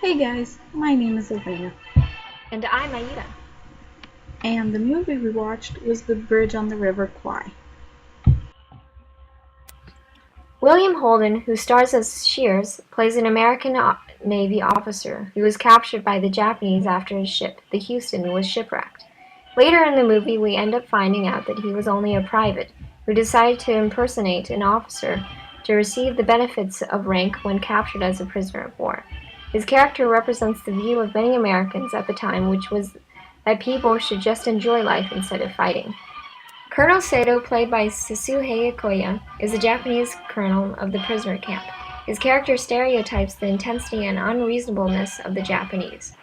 Hey guys, my name is Elena, And I'm Aida. and the movie we watched was The Bridge on the River Kwai. William Holden, who stars as Shears, plays an American Navy officer who was captured by the Japanese after his ship, the Houston, was shipwrecked. Later in the movie, we end up finding out that he was only a private who decided to impersonate an officer to receive the benefits of rank when captured as a prisoner of war. His character represents the view of many Americans at the time, which was that people should just enjoy life instead of fighting. Colonel Sato, played by Sasuke Koya, is a Japanese colonel of the prisoner camp. His character stereotypes the intensity and unreasonableness of the Japanese.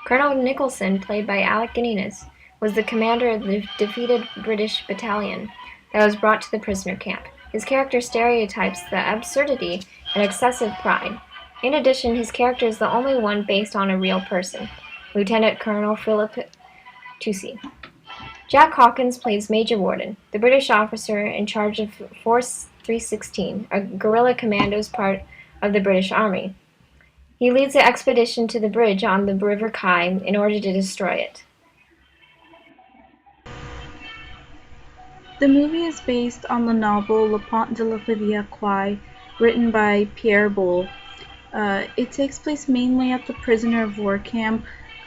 Colonel Nicholson, played by Alec Guinness, was the commander of the defeated British battalion that was brought to the prisoner camp. His character stereotypes the absurdity and excessive pride. In addition, his character is the only one based on a real person, Lieutenant Colonel Philip Toucey. Jack Hawkins plays Major Warden, the British officer in charge of Force 316, a guerrilla commandos part of the British Army. He leads the expedition to the bridge on the River Kwai in order to destroy it. The movie is based on the novel Le Pont de la Rivière Kwai, written by Pierre Boulle. It takes place mainly at the prisoner of war camp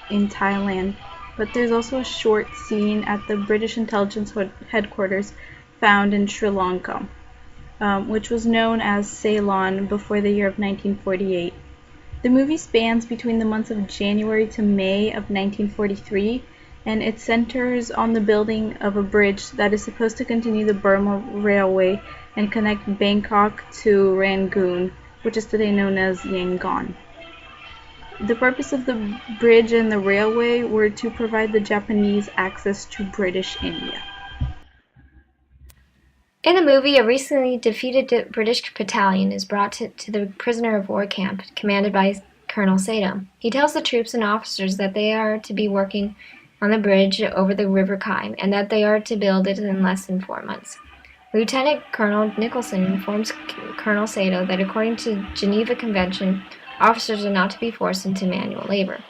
in Thailand, but there's also a short scene at the British intelligence headquarters found in Sri Lanka, which was known as Ceylon before the year of 1948. The movie spans between the months of January to May of 1943, and it centers on the building of a bridge that is supposed to continue the Burma Railway and connect Bangkok to Rangoon, which is today known as Yangon. The purpose of the bridge and the railway were to provide the Japanese access to British India. In the movie, a recently defeated British battalion is brought to the prisoner of war camp, commanded by Colonel Sato. He tells the troops and officers that they are to be working on the bridge over the River Kwai, and that they are to build it in less than 4 months. Lieutenant Colonel Nicholson informs Colonel Sato that according to Geneva Convention, officers are not to be forced into manual labor.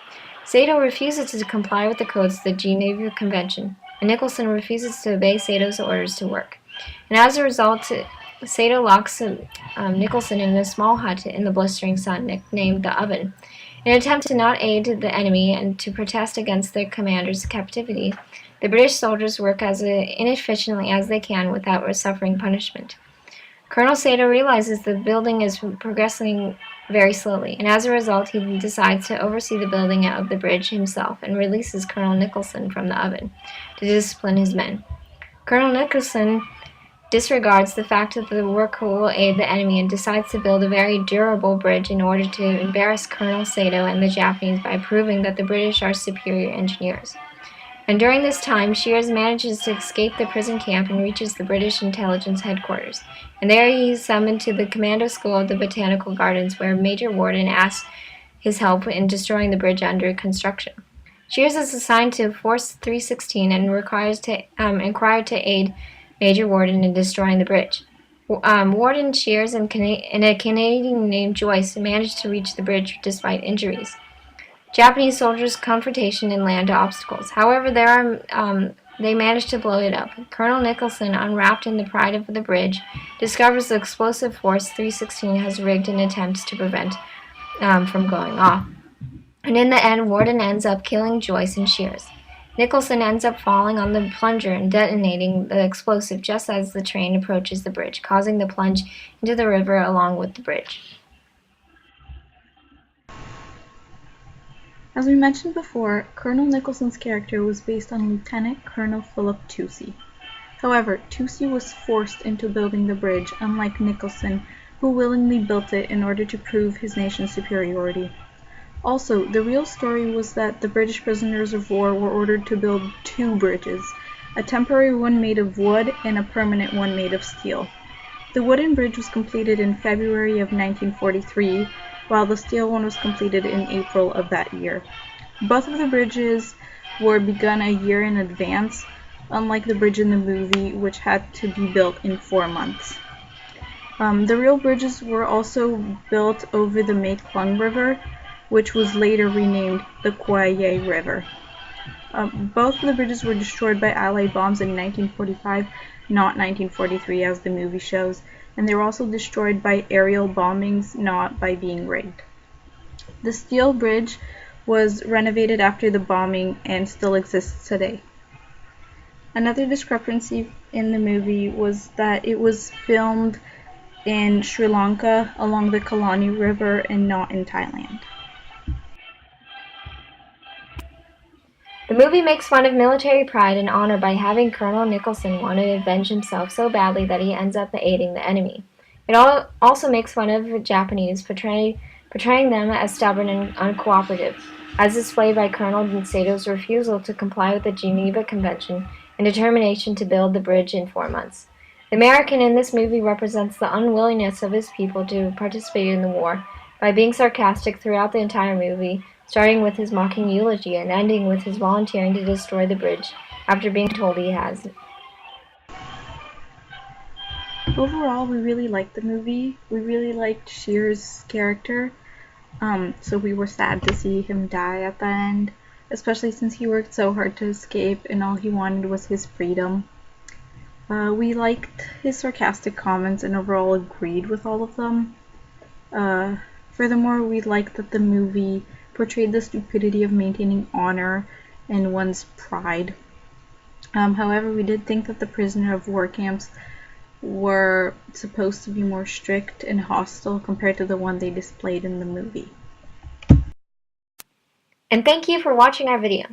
Sato refuses to comply with the codes of the Geneva Convention, and Nicholson refuses to obey Sato's orders to work. And as a result, Sato locks Nicholson in a small hut in the blistering sun, nicknamed the Oven. In an attempt to not aid the enemy and to protest against their commander's captivity, the British soldiers work as inefficiently as they can without suffering punishment. Colonel Sato realizes the building is progressing very slowly, and as a result, he decides to oversee the building of the bridge himself and releases Colonel Nicholson from the Oven to discipline his men. Colonel Nicholson disregards the fact that the work will aid the enemy and decides to build a very durable bridge in order to embarrass Colonel Sato and the Japanese by proving that the British are superior engineers. And during this time, Shears manages to escape the prison camp and reaches the British intelligence headquarters. And there he is summoned to the commando school of the Botanical Gardens, where Major Warden asks his help in destroying the bridge under construction. Shears is assigned to Force 316 and required to aid Major Warden in destroying the bridge. Warden, Shears, and a Canadian named Joyce managed to reach the bridge despite injuries. Japanese soldiers' confrontation and land obstacles. However, they managed to blow it up. Colonel Nicholson, unwrapped in the pride of the bridge, discovers the explosive Force 316 has rigged an attempt to prevent from going off. And in the end, Warden ends up killing Joyce and Shears. Nicholson ends up falling on the plunger and detonating the explosive just as the train approaches the bridge, causing the plunge into the river along with the bridge. As we mentioned before, Colonel Nicholson's character was based on Lieutenant Colonel Philip Toucey. However, Toucey was forced into building the bridge, unlike Nicholson, who willingly built it in order to prove his nation's superiority. Also, the real story was that the British prisoners of war were ordered to build 2 bridges, a temporary one made of wood and a permanent one made of steel. The wooden bridge was completed in February of 1943, while the steel one was completed in April of that year. Both of the bridges were begun a year in advance, unlike the bridge in the movie, which had to be built in 4 months. The real bridges were also built over the Mekong River, which was later renamed the Kwai River. Both of the bridges were destroyed by Allied bombs in 1945, not 1943 as the movie shows, and they were also destroyed by aerial bombings, not by being rigged. The steel bridge was renovated after the bombing and still exists today. Another discrepancy in the movie was that it was filmed in Sri Lanka along the Kalani River and not in Thailand. The movie makes fun of military pride and honor by having Colonel Nicholson want to avenge himself so badly that he ends up aiding the enemy. It also makes fun of Japanese, portraying them as stubborn and uncooperative, as displayed by Colonel Sato's refusal to comply with the Geneva Convention and determination to build the bridge in 4 months. The American in this movie represents the unwillingness of his people to participate in the war by being sarcastic throughout the entire movie, starting with his mocking eulogy and ending with his volunteering to destroy the bridge after being told he has. Overall, we really liked the movie. We really liked Shear's character, so we were sad to see him die at the end, especially since he worked so hard to escape and all he wanted was his freedom. We liked his sarcastic comments and overall agreed with all of them. Furthermore, we liked that the movie portrayed the stupidity of maintaining honor and one's pride. However, we did think that the prisoner of war camps were supposed to be more strict and hostile compared to the one they displayed in the movie. And thank you for watching our video.